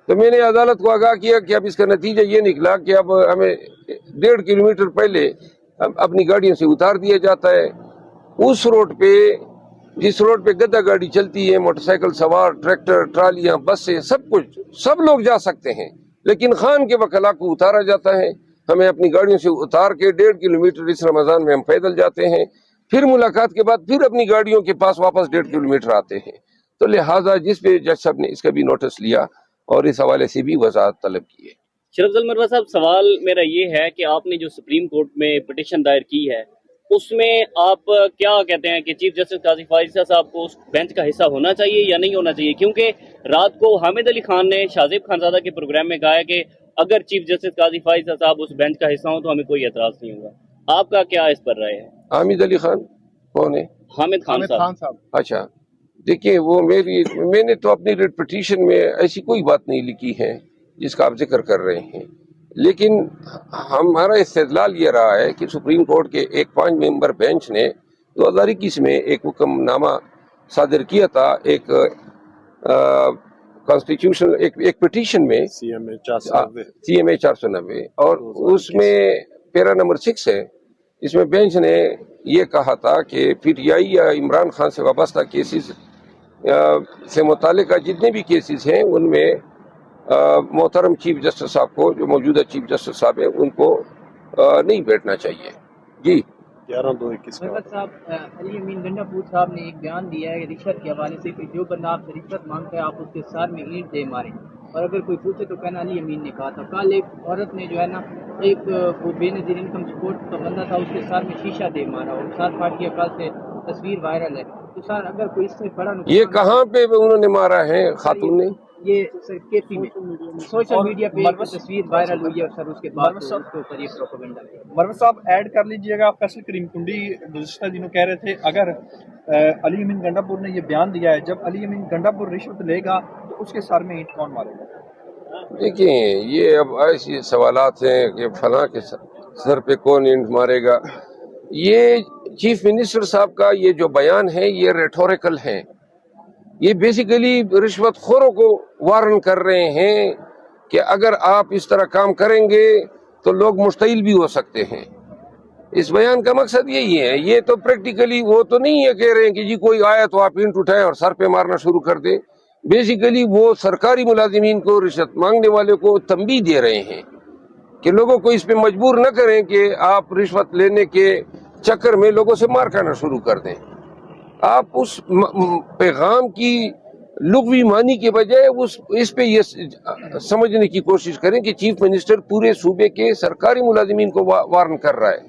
تو میں نے عدالت کو آگاہ کیا کہ اب اس کا نتیجہ یہ نکلا کہ اب ہمیں 1.5 کلومیٹر پہلے اپنی گاڑیوں سے اتار دیا جاتا ہے. اس روڈ پہ، جس روڈ پہ گدا گاڑی چلتی ہے، موٹر سائیکل سوار، ٹریکٹر، ٹرالیاں، بسیں، سب کچھ، سب لوگ جا سکتے ہیں، لیکن خان کے وکلاء کو اتارا جاتا ہے. ہمیں اپنی گاڑیوں سے اتار کے 1.5 کلومیٹر اس رمضان میں ہم پیدل جاتے ہیں، پھر ملاقات کے بعد پھر اپنی گاڑیوں کے پاس واپس 1.5 کلومیٹر آتے ہیں. تو لہٰذا جس پہ جج صاحب نے اس کا بھی نوٹس لیا اور اس حوالے سے بھی وضاحت طلب کی ہے. شرف افضل مروا صاحب، سوال میرا یہ ہے کہ آپ نے جو سپریم کورٹ میں پٹیشن دائر کی ہے اس میں آپ کیا کہتے ہیں کہ چیف جسٹس قاضی فائزہ صاحب کو اس بینچ کا حصہ ہونا چاہیے یا نہیں ہونا چاہیے؟ کیونکہ رات کو حامد علی خان نے شاہزیب خانزادہ کے پروگرام میں کہا ہے کہ اگر چیف جسٹس قاضی فائزہ صاحب اس بینچ کا حصہ ہوں تو ہمیں کوئی اعتراض نہیں ہوگا. آپ کا کیا اس پر رائے ہے؟ حامد علی خان کون ہے؟ حامد خان صاحب. اچھا، دیکھیں وہ میں نے تو اپنی ریٹ پٹیشن میں ایسی کوئی بات نہیں لکھی ہے جس کا آپ ذکر کر رہے ہیں، لیکن ہمارا استدلال یہ رہا ہے کہ سپریم کورٹ کے ایک 5 ممبر بینچ نے 2021 میں ایک حکم نامہ صادر کیا تھا، ایک کانسٹیٹیوشن ایک پٹیشن میں سی ایم اے 490، اور اس میں پیرا نمبر 6 ہے. اس میں بینچ نے یہ کہا تھا کہ پی ٹی آئی یا عمران خان سے وابستہ کیسز سے متعلقہ جتنے بھی کیسز ہیں ان میں محترم چیف جسٹس صاحب کو، جو موجودہ چیف جسٹس صاحب ہیں، ان کو نہیں بیٹھنا چاہیے. جی 11/2/21 صاحب، علی امین گنڈا پور صاحب نے ایک بیان دیا ہے رشوت کے حوالے سے کہ جو بندہ آپ سے رشوت مانگتا ہے آپ اس کے سر میں اینٹ دے ماریں، اور اگر کوئی پوچھے تو کہنا علی امین نے کہا تھا. کل ایک عورت نے جو ہے نا، ایک وہ بے نظیر انکم سپورٹ کا بندہ تھا، اس کے سر میں شیشہ دے مارا، اور ساتھ پھاٹ کیا. کل سے تصویر وائرل ہے. تو سر اگر کوئی اس سے بڑا یہ کہاں پہ انہوں نے مارا ہے خاتون نے؟ یہ کیسی میں سوشل میڈیا پہ تصویر وائرل ہوئی ہے، اور سر اس کے بعد اس کے اوپر یہ پروپیگنڈا ہے. مروت صاحب ایڈ کر لیجئے گا، فیصل کریم کنڈی گزشتہ دنوں کہہ رہے تھے اگر علی امین گنڈا پور نے یہ بیان دیا ہے جب علی امین گنڈا پور رشوت لے گا تو اس کے سر میں اینٹ کون مارے گا؟ دیکھیں یہ اب ایسی سوالات ہیں کہ فلاں کے سر پہ کون اینٹ مارے گا. یہ چیف منسٹر صاحب کا یہ جو بیان ہے یہ ریٹوریکل ہے، یہ بیسیکلی رشوت خوروں کو وارن کر رہے ہیں کہ اگر آپ اس طرح کام کریں گے تو لوگ مشتعل بھی ہو سکتے ہیں. اس بیان کا مقصد یہی ہے. یہ تو پریکٹیکلی وہ تو نہیں ہے کہہ رہے ہیں کہ جی کوئی آیا تو آپ اینٹ اٹھائیں اور سر پہ مارنا شروع کر دیں. بیسیکلی وہ سرکاری ملازمین کو، رشوت مانگنے والے کو تنبیہ دے رہے ہیں کہ لوگوں کو اس پہ مجبور نہ کریں کہ آپ رشوت لینے کے چکر میں لوگوں سے مار کھانا شروع کر دیں. آپ اس پیغام کی لغوی معنی کے بجائے اس پہ یہ سمجھنے کی کوشش کریں کہ چیف منسٹر پورے صوبے کے سرکاری ملازمین کو وارن کر رہا ہے.